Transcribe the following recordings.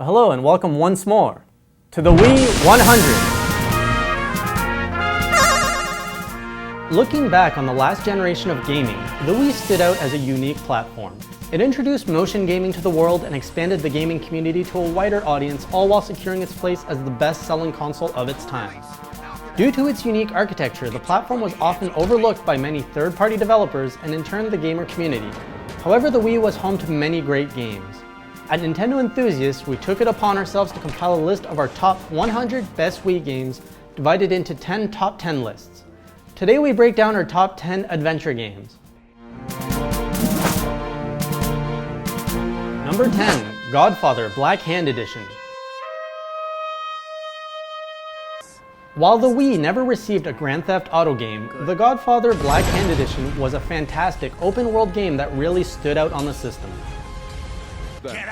Hello and welcome once more to the Wii 100. Looking back on the last generation of gaming, the Wii stood out as a unique platform. It introduced motion gaming to the world and expanded the gaming community to a wider audience, all while securing its place as the best-selling console of its time. Due to its unique architecture, the platform was often overlooked by many third-party developers and in turn the gamer community. However, the Wii was home to many great games. At Nintendo Enthusiast, we took it upon ourselves to compile a list of our top 100 best Wii games, divided into 10 top 10 lists. Today we break down our top 10 adventure games. Number 10, Godfather BLACKHAND Edition. While the Wii never received a Grand Theft Auto game, the Godfather BLACKHAND Edition was a fantastic open-world game that really stood out on the system.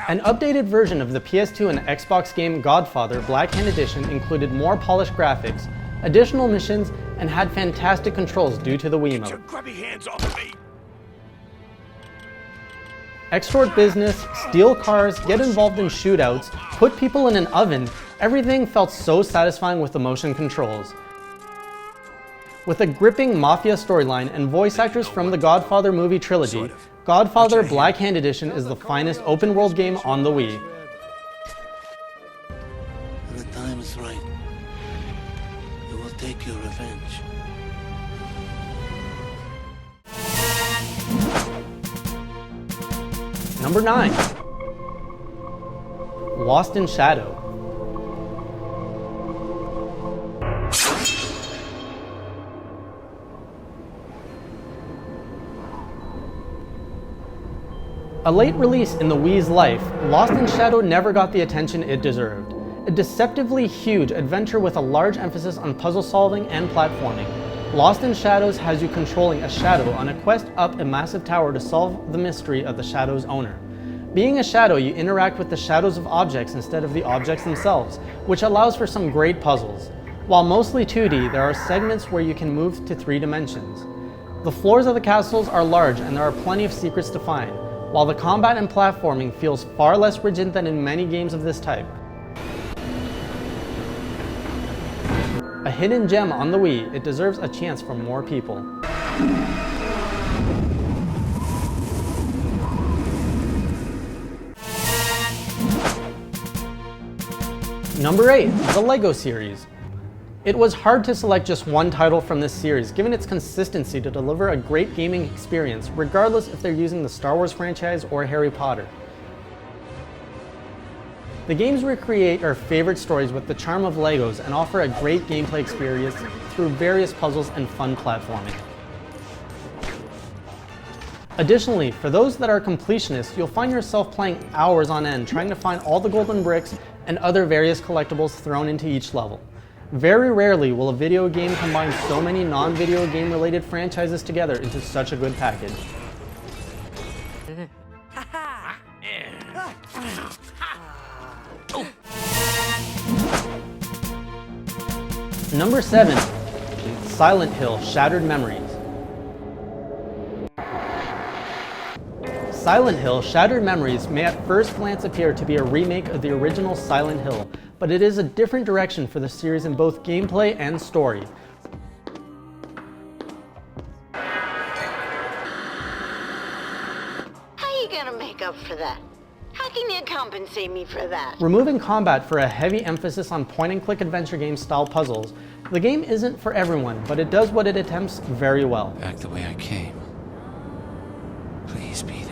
An updated version of the PS2 and Xbox game Godfather BLACKHAND Edition included more polished graphics, additional missions, and had fantastic controls due to the Wiimote. Get your grubby hands off of me! Extort business, steal cars, get involved in shootouts, put people in an oven, everything felt so satisfying with the motion controls. With a gripping mafia storyline and voice actors from the Godfather movie trilogy, Godfather BLACKHAND Edition is the finest open-world game on the Wii. When the time is right, you will take your revenge. Number 9. LOSTSHADOW. A late release in the Wii's life, LOSTSHADOW never got the attention it deserved. A deceptively huge adventure with a large emphasis on puzzle solving and platforming, LOSTSHADOW has you controlling a shadow on a quest up a massive tower to solve the mystery of the shadow's owner. Being a shadow, you interact with the shadows of objects instead of the objects themselves, which allows for some great puzzles. While mostly 2D, there are segments where you can move to 3 dimensions. The floors of the castles are large and there are plenty of secrets to find, while the combat and platforming feels far less rigid than in many games of this type. A hidden gem on the Wii, it deserves a chance for more people. Number 8, the LEGO series. It was hard to select just one title from this series, given its consistency to deliver a great gaming experience, regardless if they're using the Star Wars franchise or Harry Potter. The games recreate our favorite stories with the charm of Legos and offer a great gameplay experience through various puzzles and fun platforming. Additionally, for those that are completionists, you'll find yourself playing hours on end trying to find all the golden bricks and other various collectibles thrown into each level. Very rarely will a video game combine so many non-video game related franchises together into such a good package. Number 7, Silent Hill Shattered Memories. Silent Hill Shattered Memories may at first glance appear to be a remake of the original Silent Hill, but it is a different direction for the series in both gameplay and story. How are you gonna make up for that? How can you compensate me for that? Removing combat for a heavy emphasis on point-and-click adventure game style puzzles, the game isn't for everyone, but it does what it attempts very well. Back the way I came. Please be there.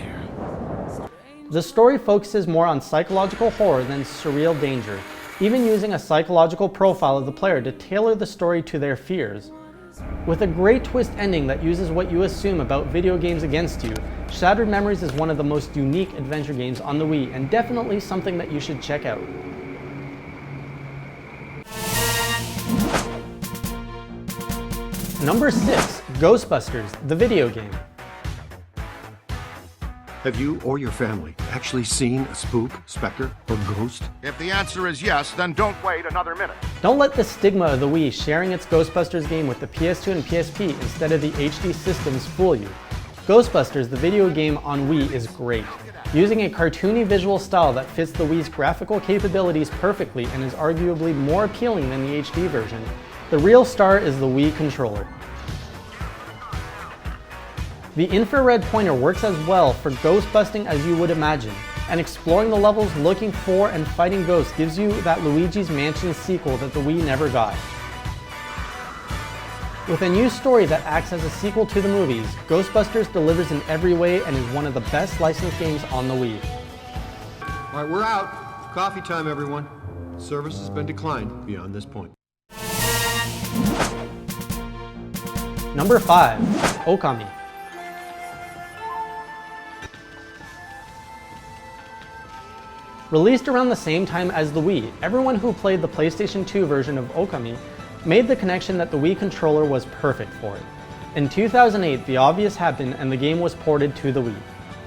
The story focuses more on psychological horror than surreal danger, even using a psychological profile of the player to tailor the story to their fears. With a great twist ending that uses what you assume about video games against you, Shattered Memories is one of the most unique adventure games on the Wii and definitely something that you should check out. Number 6, Ghostbusters, the video game. Have you or your family actually seen a spook, specter, or ghost? If the answer is yes, then don't wait another minute. Don't let the stigma of the Wii sharing its Ghostbusters game with the PS2 and PSP instead of the HD systems fool you. Ghostbusters, the video game on Wii, is great, using a cartoony visual style that fits the Wii's graphical capabilities perfectly and is arguably more appealing than the HD version. The real star is the Wii controller. The infrared pointer works as well for ghost busting as you would imagine, and exploring the levels looking for and fighting ghosts gives you that Luigi's Mansion sequel that the Wii never got. With a new story that acts as a sequel to the movies, Ghostbusters delivers in every way and is one of the best licensed games on the Wii. All right, we're out. Coffee time, everyone. Service has been declined beyond this point. Number 5. Okami. Released around the same time as the Wii, everyone who played the PlayStation 2 version of Okami made the connection that the Wii controller was perfect for it. In 2008, the obvious happened and the game was ported to the Wii.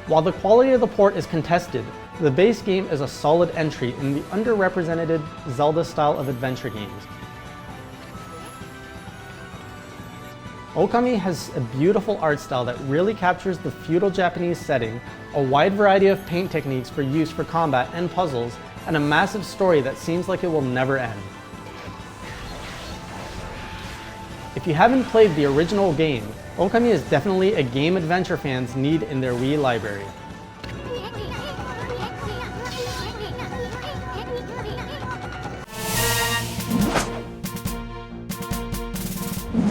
While the quality of the port is contested, the base game is a solid entry in the underrepresented Zelda style of adventure games. Okami has a beautiful art style that really captures the feudal Japanese setting, a wide variety of paint techniques for use for combat and puzzles, and a massive story that seems like it will never end. If you haven't played the original game, Okami is definitely a game adventure fans need in their Wii library.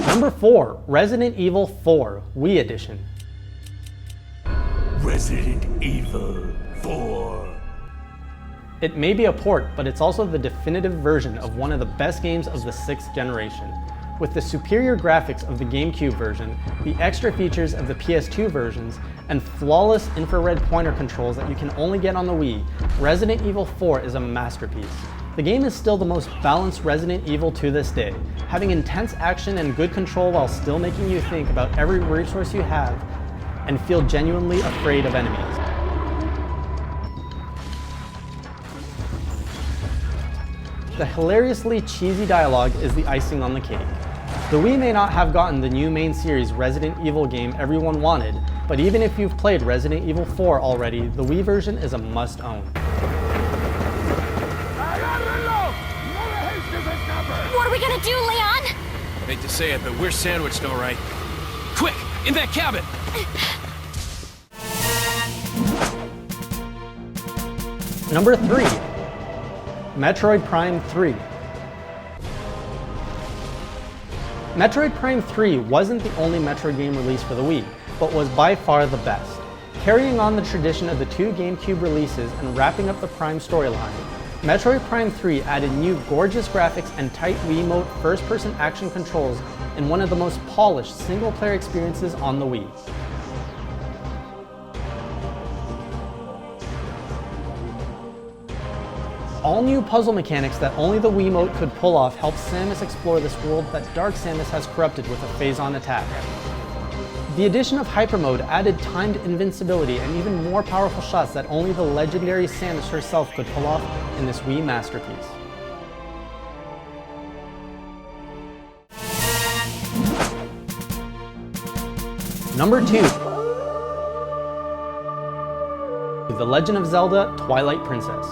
Number 4, Resident Evil 4, Wii Edition. Resident Evil 4. It may be a port, but it's also the definitive version of one of the best games of the 6th generation. With the superior graphics of the GameCube version, the extra features of the PS2 versions, and flawless infrared pointer controls that you can only get on the Wii, Resident Evil 4 is a masterpiece. The game is still the most balanced Resident Evil to this day, having intense action and good control while still making you think about every resource you have and feel genuinely afraid of enemies. The hilariously cheesy dialogue is the icing on the cake. The Wii may not have gotten the new main series Resident Evil game everyone wanted, but even if you've played Resident Evil 4 already, the Wii version is a must-own. What are we gonna do, Leon? Hate to say it, but we're sandwiched all right. Quick, in that cabin! Number 3. Metroid Prime 3. Metroid Prime 3 wasn't the only Metroid game released for the Wii, but was by far the best. Carrying on the tradition of the 2 GameCube releases and wrapping up the Prime storyline, Metroid Prime 3 added new gorgeous graphics and tight Wiimote first-person action controls in one of the most polished single-player experiences on the Wii. All new puzzle mechanics that only the Wiimote could pull off helped Samus explore this world that Dark Samus has corrupted with a phase-on attack. The addition of Hyper Mode added timed invincibility and even more powerful shots that only the legendary Samus herself could pull off in this Wii masterpiece. Number 2. The Legend of Zelda: Twilight Princess.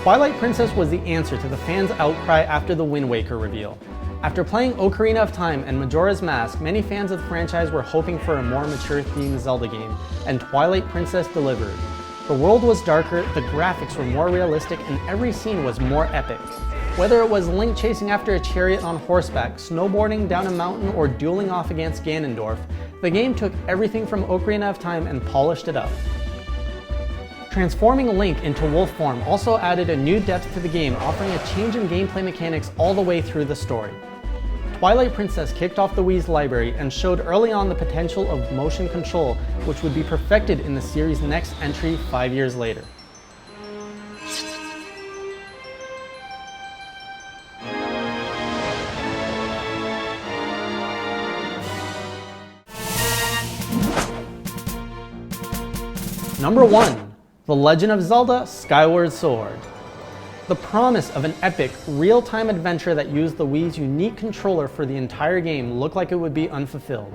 Twilight Princess was the answer to the fans' outcry after the Wind Waker reveal. After playing Ocarina of Time and Majora's Mask, many fans of the franchise were hoping for a more mature-themed Zelda game, and Twilight Princess delivered. The world was darker, the graphics were more realistic, and every scene was more epic. Whether it was Link chasing after a chariot on horseback, snowboarding down a mountain, or dueling off against Ganondorf, the game took everything from Ocarina of Time and polished it up. Transforming Link into wolf form also added a new depth to the game, offering a change in gameplay mechanics all the way through the story. Twilight Princess kicked off the Wii's library and showed early on the potential of motion control, which would be perfected in the series' next entry 5 years later. Number 1. The Legend of Zelda: Skyward Sword. The promise of an epic, real-time adventure that used the Wii's unique controller for the entire game looked like it would be unfulfilled.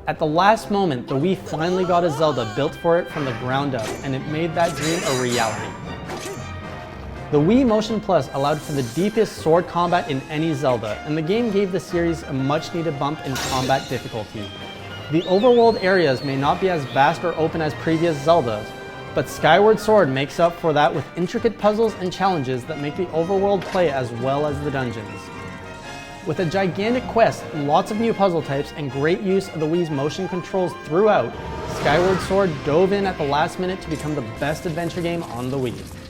At the last moment, the Wii finally got a Zelda built for it from the ground up, and it made that dream a reality. The Wii Motion Plus allowed for the deepest sword combat in any Zelda, and the game gave the series a much-needed bump in combat difficulty. The overworld areas may not be as vast or open as previous Zeldas, but Skyward Sword makes up for that with intricate puzzles and challenges that make the overworld play as well as the dungeons. With a gigantic quest, lots of new puzzle types, and great use of the Wii's motion controls throughout, Skyward Sword dove in at the last minute to become the best adventure game on the Wii.